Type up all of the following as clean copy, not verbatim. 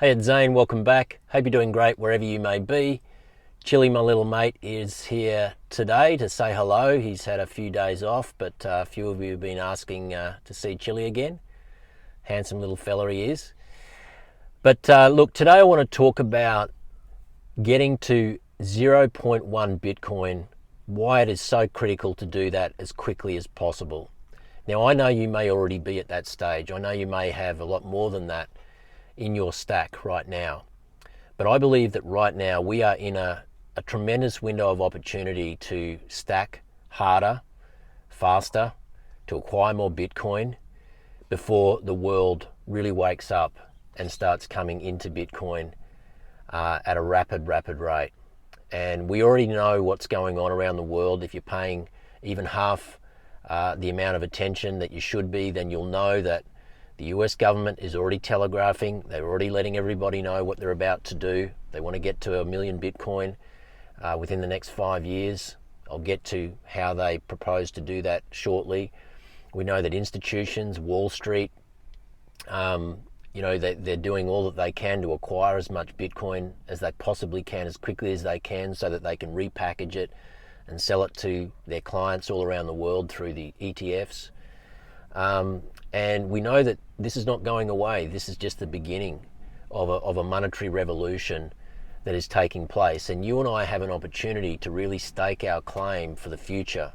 Hey, it's Zane. Welcome back. Hope you're doing great wherever you may be. Chili, my little mate, is here today to say hello. He's had a few days off, but a few of you have been asking to see Chili again. Handsome little fella he is. But look, today I want to talk about getting to zero point 0.1 Bitcoin, why it is so critical to do that as quickly as possible. Now, I know you may already be at that stage. I know you may have a lot more than that in your stack right now. But I believe that right now we are in a tremendous window of opportunity to stack harder, faster, to acquire more Bitcoin before the world really wakes up and starts coming into Bitcoin at a rapid rate. And we already know what's going on around the world. If you're paying even half the amount of attention that you should be, then you'll know that the US government is already telegraphing. They're already letting everybody know what they're about to do. They want to get to 1 million Bitcoin within the next 5 years. I'll get to how they propose to do that shortly. We know that institutions, Wall Street, they're doing all that they can to acquire as much Bitcoin as they possibly can, as quickly as they can, so that they can repackage it and sell it to their clients all around the world through the ETFs. And we know that this is not going away. This is just the beginning of a monetary revolution that is taking place. And you and I have an opportunity to really stake our claim for the future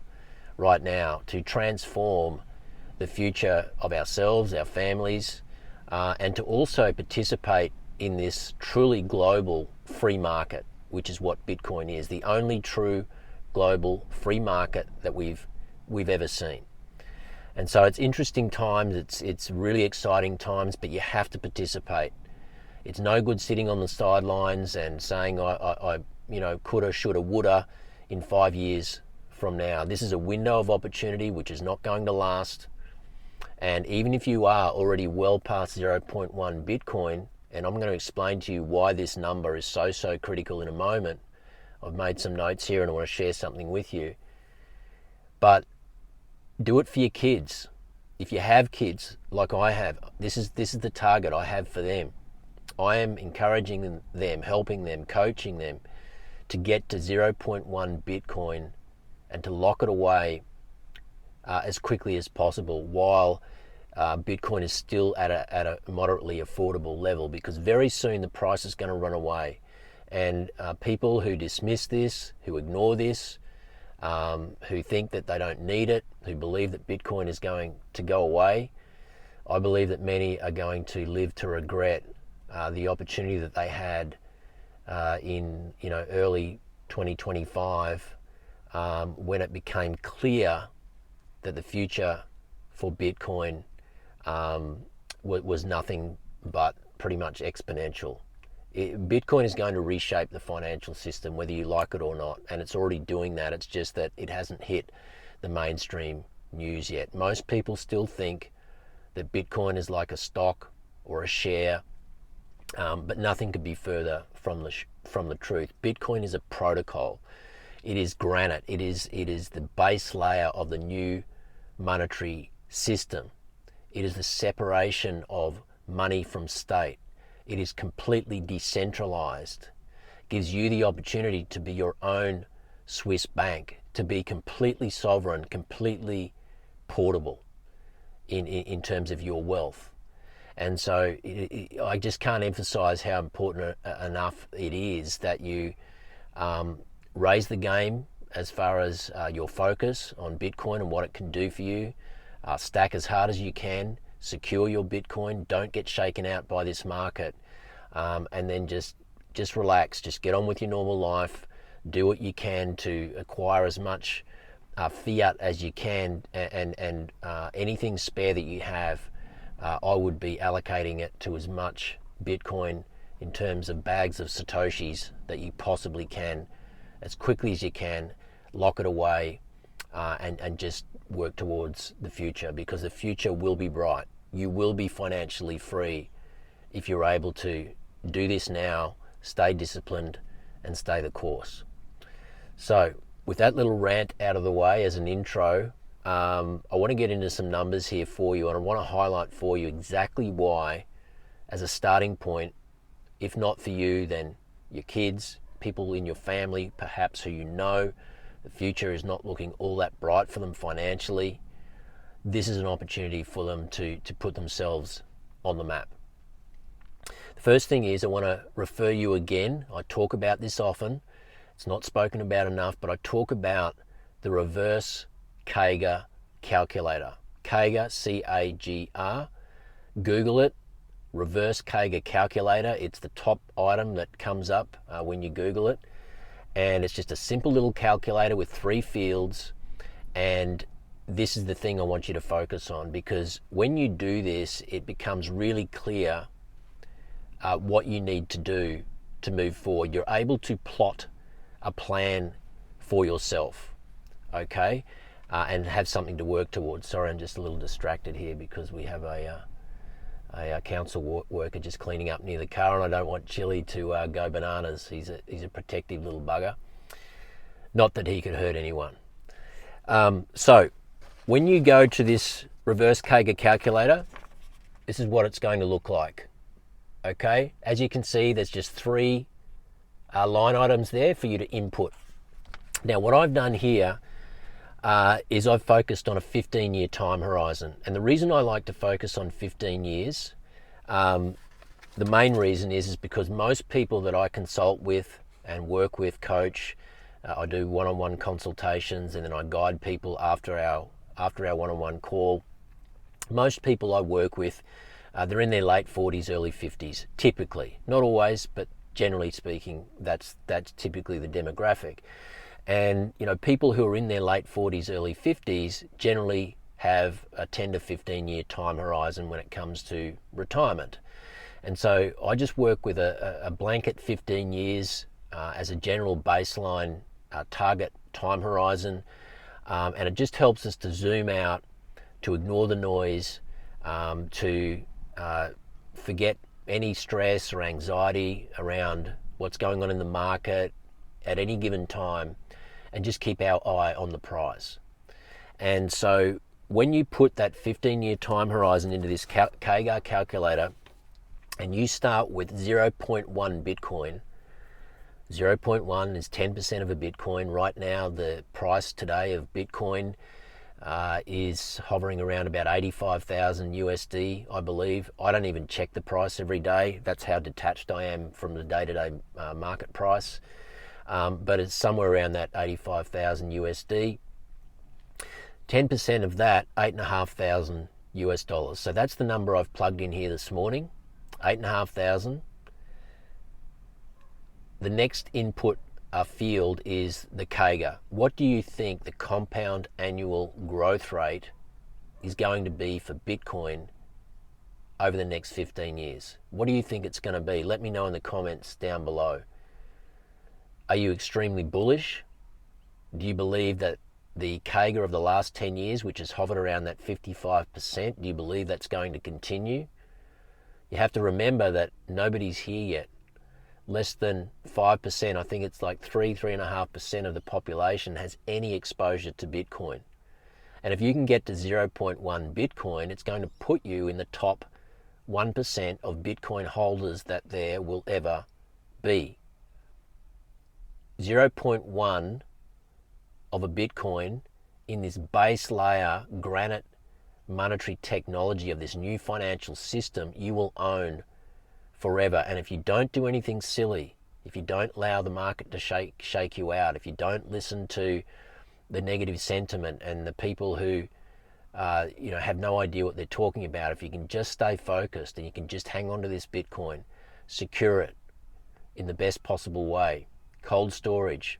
right now, to transform the future of ourselves, our families, and to also participate in this truly global free market, which is what Bitcoin is, the only true global free market that we've ever seen. And so it's interesting times, it's really exciting times, but you have to participate. It's no good sitting on the sidelines and saying I coulda, shoulda, woulda in 5 years from now. This is a window of opportunity which is not going to last. And even if you are already well past 0.1 Bitcoin, and I'm going to explain to you why this number is so critical in a moment. I've made some notes here and I want to share something with you. But do it for your kids. If you have kids like I have, this is the target I have for them. I am encouraging them, helping them, coaching them to get to 0.1 Bitcoin and to lock it away as quickly as possible while Bitcoin is still at a moderately affordable level, because very soon the price is going to run away. And people who dismiss this, who ignore this, who think that they don't need it, who believe that Bitcoin is going to go away, I believe that many are going to live to regret the opportunity that they had in early 2025 when it became clear that the future for Bitcoin was nothing but pretty much exponential. Bitcoin is going to reshape the financial system, whether you like it or not, and it's already doing that. It's just that it hasn't hit the mainstream news yet. Most people still think that Bitcoin is like a stock or a share, but nothing could be further from the truth. Bitcoin is a protocol. It is granite. It is the base layer of the new monetary system. It is the separation of money from state. It is completely decentralized. It gives you the opportunity to be your own Swiss bank, to be completely sovereign, completely portable in terms of your wealth. And so I just can't emphasize how important enough it is that you raise the game as far as your focus on Bitcoin and what it can do for you. Stack as hard as you can, secure your Bitcoin, don't get shaken out by this market, and then just relax, just get on with your normal life, do what you can to acquire as much fiat as you can, and anything spare that you have, I would be allocating it to as much Bitcoin in terms of bags of Satoshis that you possibly can, as quickly as you can, lock it away, and just work towards the future, because the future will be bright. You will be financially free if you're able to do this now, stay disciplined, and stay the course. So with that little rant out of the way as an intro, I want to get into some numbers here for you, and I want to highlight for you exactly why, as a starting point, If not for you, then your kids, people in your family, perhaps who you know, the future is not looking all that bright for them financially. This is an opportunity for them to put themselves on the map. The first thing is I want to refer you again. I talk about this often. It's not spoken about enough, but I talk about the reverse Kager calculator. Kager, C-A-G-R. Google it. Reverse Kager calculator. It's the top item that comes up when you Google it. And it's just a simple little calculator with 3 fields. And this is the thing I want you to focus on, because when you do this, it becomes really clear what you need to do to move forward. You're able to plot a plan for yourself, okay? And have something to work towards. Sorry, I'm just a little distracted here because we have a council worker just cleaning up near the car, and I don't want Chili to go bananas. He's a protective little bugger. Not that he could hurt anyone. So when you go to this reverse Kager calculator, this is what it's going to look like. Okay, as you can see, there's just 3 line items there for you to input. Now, what I've done here is I've focused on a 15-year time horizon. And the reason I like to focus on 15 years, the main reason is because most people that I consult with and work with, coach, I do one-on-one consultations, and then I guide people after our one-on-one call. Most people I work with, they're in their late 40s, early 50s, typically. Not always, but generally speaking, that's typically the demographic. And, you know, people who are in their late 40s, early 50s generally have a 10 to 15 year time horizon when it comes to retirement. And so I just work with a blanket 15 years as a general baseline target time horizon. And it just helps us to zoom out, to ignore the noise, to forget any stress or anxiety around what's going on in the market at any given time, and just keep our eye on the prize. And so when you put that 15-year time horizon into this Kager calculator, and you start with 0.1 Bitcoin, 0.1 is 10% of a Bitcoin. Right now, the price today of Bitcoin is hovering around about 85,000 USD, I believe. I don't even check the price every day. That's how detached I am from the day-to-day market price. But it's somewhere around that 85,000 USD. 10% of that, 8,500 US dollars. So that's the number I've plugged in here this morning, 8,500. The next input field is the Kager. What do you think the compound annual growth rate is going to be for Bitcoin over the next 15 years? What do you think it's going to be? Let me know in the comments down below. Are you extremely bullish? Do you believe that the Kager of the last 10 years, which has hovered around that 55%, do you believe that's going to continue? You have to remember that nobody's here yet. Less than 5%, I think it's like 3.5% of the population has any exposure to Bitcoin. And if you can get to 0.1 Bitcoin, it's going to put you in the top 1% of Bitcoin holders that there will ever be. 0.1 of a Bitcoin in this base layer granite monetary technology of this new financial system, you will own forever. And if you don't do anything silly, if you don't allow the market to shake you out, if you don't listen to the negative sentiment and the people who have no idea what they're talking about, if you can just stay focused and you can just hang on to this Bitcoin, secure it in the best possible way, cold storage,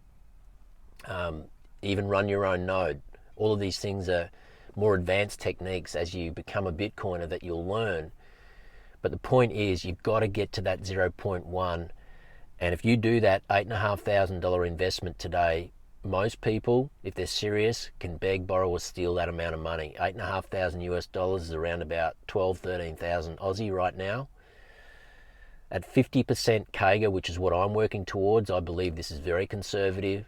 even run your own node. All of these things are more advanced techniques as you become a Bitcoiner that you'll learn. But the point is, you've got to get to that 0.1. And if you do that $8,500 investment today, most people, if they're serious, can beg, borrow, or steal that amount of money. 8,500 US dollars is around about 13,000 Aussie right now. At 50% Kager, which is what I'm working towards, I believe this is very conservative.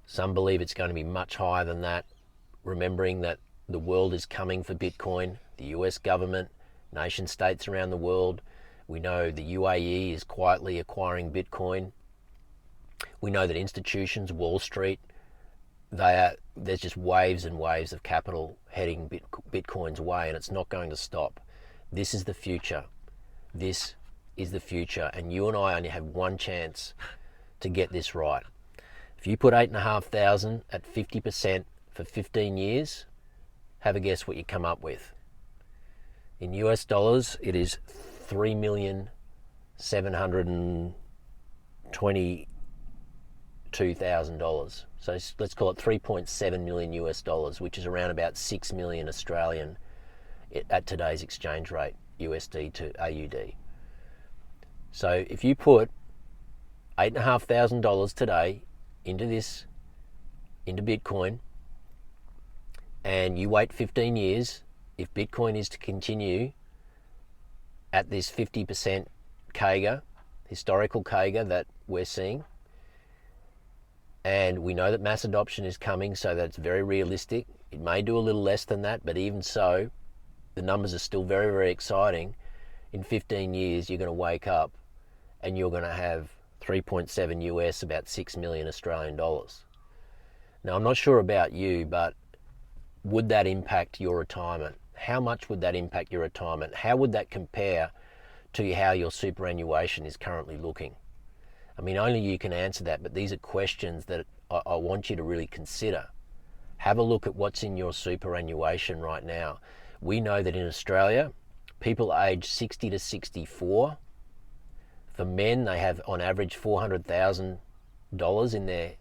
Some believe it's going to be much higher than that, remembering that the world is coming for Bitcoin. The US government, nation states around the world We know the UAE is quietly acquiring Bitcoin. We know that institutions, Wall Street, there's just waves and waves of capital heading Bitcoin's way, and it's not going to stop. This is the future. This is the future, and you and I only have one chance to get this right. If you put 8,500 at 50% for 15 years, have a guess what you come up with. In US dollars, it is $3,722,000. So let's call it 3.7 million US dollars, which is around about 6 million Australian at today's exchange rate, USD to AUD. So if you put $8,500 today into Bitcoin, and you wait 15 years, if Bitcoin is to continue at this 50% CAGR, historical CAGR that we're seeing, and we know that mass adoption is coming, so that's very realistic. It may do a little less than that, but even so, the numbers are still very, very exciting. In 15 years, you're going to wake up and you're going to have 3.7 US, about 6 million Australian dollars. Now, I'm not sure about you, but would that impact your retirement? How much would that impact your retirement? How would that compare to how your superannuation is currently looking? I mean, only you can answer that, but these are questions that I want you to really consider. Have a look at what's in your superannuation right now. We know that in Australia, people aged 60 to 64, for men, they have on average $400,000 in their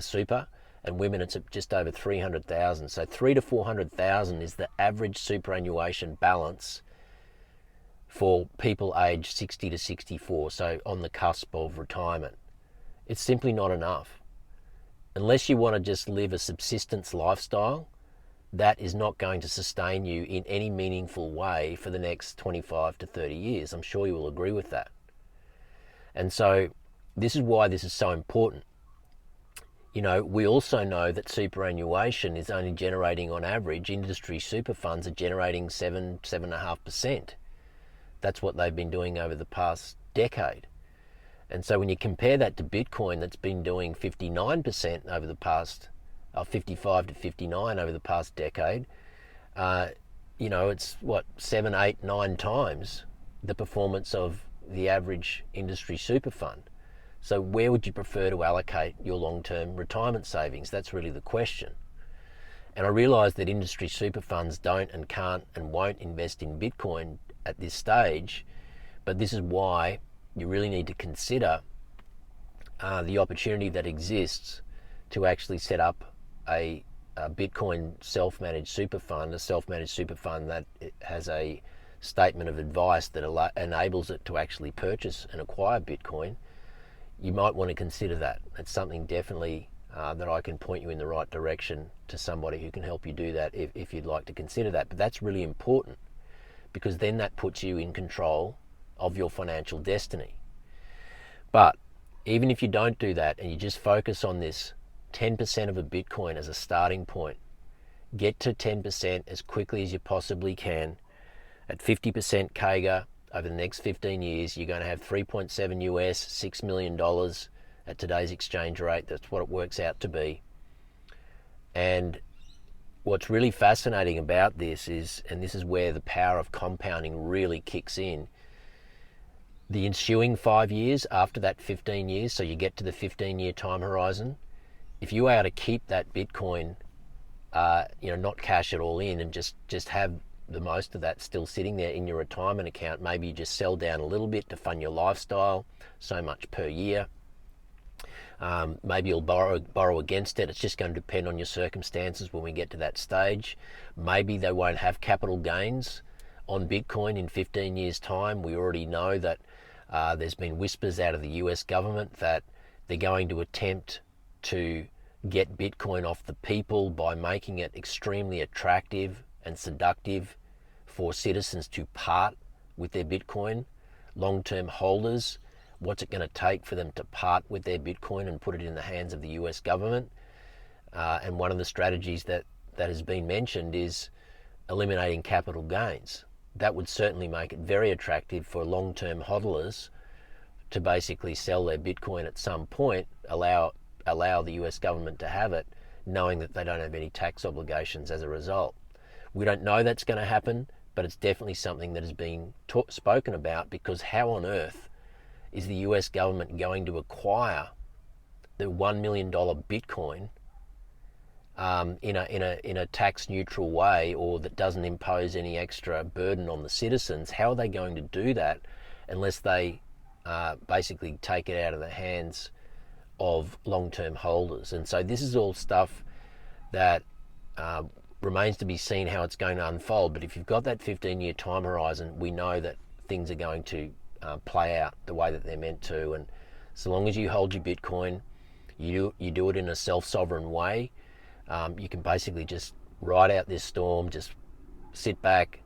super, and women it's just over 300,000. So 300,000 to 400,000 is the average superannuation balance for people aged 60 to 64, so on the cusp of retirement. It's simply not enough. Unless you want to just live a subsistence lifestyle, that is not going to sustain you in any meaningful way for the next 25 to 30 years. I'm sure you will agree with that. And so this is why this is so important. You know, we also know that superannuation is only generating, on average, industry super funds are generating 7.5%. That's what they've been doing over the past decade. And so when you compare that to Bitcoin, that's been doing 59% over the past, 55 to 59 over the past decade, you know, it's what, 7, 8, 9 times the performance of the average industry super fund. So where would you prefer to allocate your long-term retirement savings? That's really the question. And I realise that industry super funds don't and can't and won't invest in Bitcoin at this stage, but this is why you really need to consider the opportunity that exists to actually set up a Bitcoin self-managed super fund, that has a statement of advice that enables it to actually purchase and acquire Bitcoin. You might want to consider that. It's something definitely that I can point you in the right direction to somebody who can help you do that if you'd like to consider that. But that's really important, because then that puts you in control of your financial destiny. But even if you don't do that and you just focus on this 10% of a Bitcoin as a starting point, get to 10% as quickly as you possibly can. At 50% CAGR over the next 15 years, you're going to have 3.7 US, $6 million at today's exchange rate. That's what it works out to be. And what's really fascinating about this is, and this is where the power of compounding really kicks in, the ensuing 5 years after that 15 years, so you get to the 15-year time horizon, if you are to keep that Bitcoin, not cash it all in and just have the most of that still sitting there in your retirement account, maybe you just sell down a little bit to fund your lifestyle, so much per year. Maybe you'll borrow against it. It's just going to depend on your circumstances when we get to that stage. Maybe they won't have capital gains on Bitcoin in 15 years' time. We already know that there's been whispers out of the US government that they're going to attempt to get Bitcoin off the people by making it extremely attractive and seductive for citizens to part with their Bitcoin. Long-term holders, what's it going to take for them to part with their Bitcoin and put it in the hands of the US government? And one of the strategies that has been mentioned is eliminating capital gains. that would certainly make it very attractive for long-term hodlers to basically sell their Bitcoin at some point, allow the US government to have it, knowing that they don't have any tax obligations as a result. We don't know that's going to happen, but it's definitely something that has been spoken about, because how on earth is the US government going to acquire the $1 million Bitcoin in a tax neutral way, or that doesn't impose any extra burden on the citizens? How are they going to do that unless they basically take it out of the hands of long-term holders? And so this is all stuff that remains to be seen how it's going to unfold. But if you've got that 15-year time horizon, we know that things are going to play out the way that they're meant to. And so long as you hold your Bitcoin, you do it in a self-sovereign way, you can basically just ride out this storm, just sit back,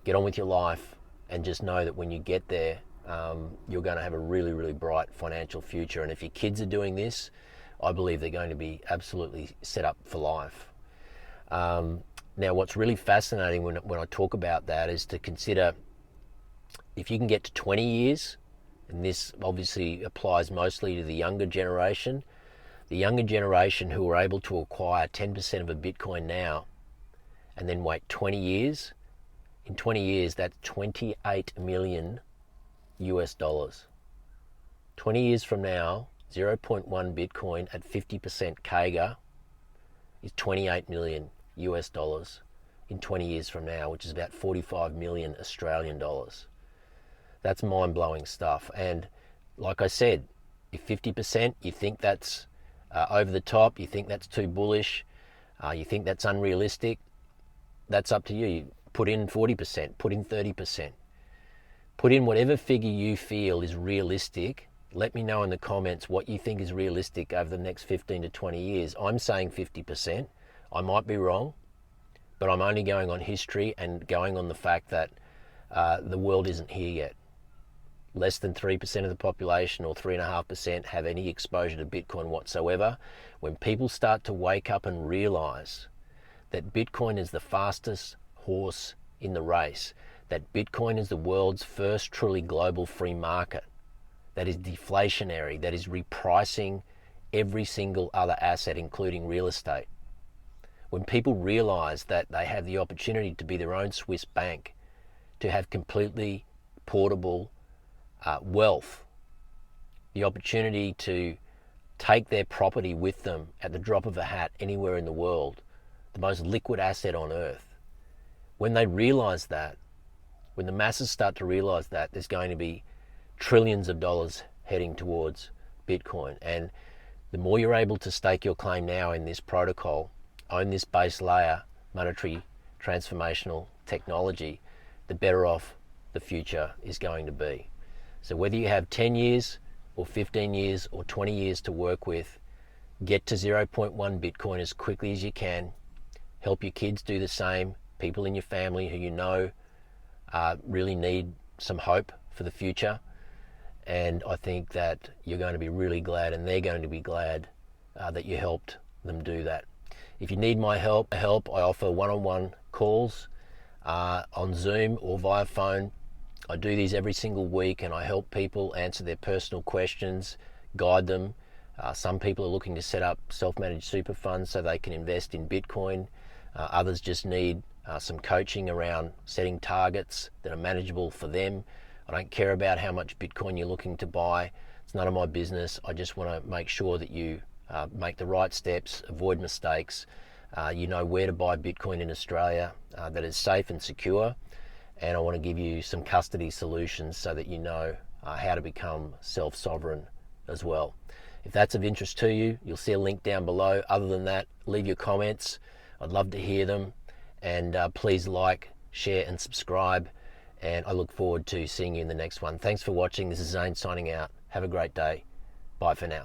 get on with your life, and just know that when you get there, you're going to have a really, really bright financial future. And if your kids are doing this, I believe they're going to be absolutely set up for life. Now, what's really fascinating when I talk about that is to consider, if you can get to 20 years, and this obviously applies mostly to the younger generation who are able to acquire 10% of a Bitcoin now and then wait 20 years, in 20 years, that's 28 million US dollars. 20 years from now, 0.1 Bitcoin at 50% CAGR is 28 million US dollars in 20 years from now, which is about 45 million Australian dollars. That's mind-blowing stuff. And like I said, if 50% you think that's over the top, you think that's too bullish, you think that's unrealistic, that's up to you. You put in 40%, put in 30%. Put in whatever figure you feel is realistic. Let me know in the comments what you think is realistic over the next 15 to 20 years. I'm saying 50%. I might be wrong, but I'm only going on history and going on the fact that the world isn't here yet. Less than 3% of the population, or 3.5%, have any exposure to Bitcoin whatsoever. When people start to wake up and realize that Bitcoin is the fastest horse in the race, that Bitcoin is the world's first truly global free market, that is deflationary, that is repricing every single other asset, including real estate. When people realize that they have the opportunity to be their own Swiss bank, to have completely portable wealth, the opportunity to take their property with them at the drop of a hat anywhere in the world, the most liquid asset on earth. When they realize that, when the masses start to realize that, there's going to be trillions of dollars heading towards Bitcoin. And the more you're able to stake your claim now in this protocol, own this base layer monetary transformational technology, the better off the future is going to be. So whether you have 10 years or 15 years or 20 years to work with, get to 0.1 Bitcoin as quickly as you can. Help your kids do the same. People in your family who you know really need some hope for the future. And I think that you're going to be really glad, and they're going to be glad that you helped them do that. If you need my help, I offer one-on-one calls on Zoom or via phone. I do these every single week, and I help people answer their personal questions, guide them. Some people are looking to set up self-managed super funds so they can invest in Bitcoin. Others just need some coaching around setting targets that are manageable for them. I don't care about how much Bitcoin you're looking to buy. It's none of my business. I just want to make sure that you make the right steps, avoid mistakes. You know where to buy Bitcoin in Australia that is safe and secure. And I want to give you some custody solutions so that you know how to become self-sovereign as well. If that's of interest to you, you'll see a link down below. Other than that, leave your comments. I'd love to hear them. And please like, share and subscribe. And I look forward to seeing you in the next one. Thanks for watching. This is Zane signing out. Have a great day. Bye for now.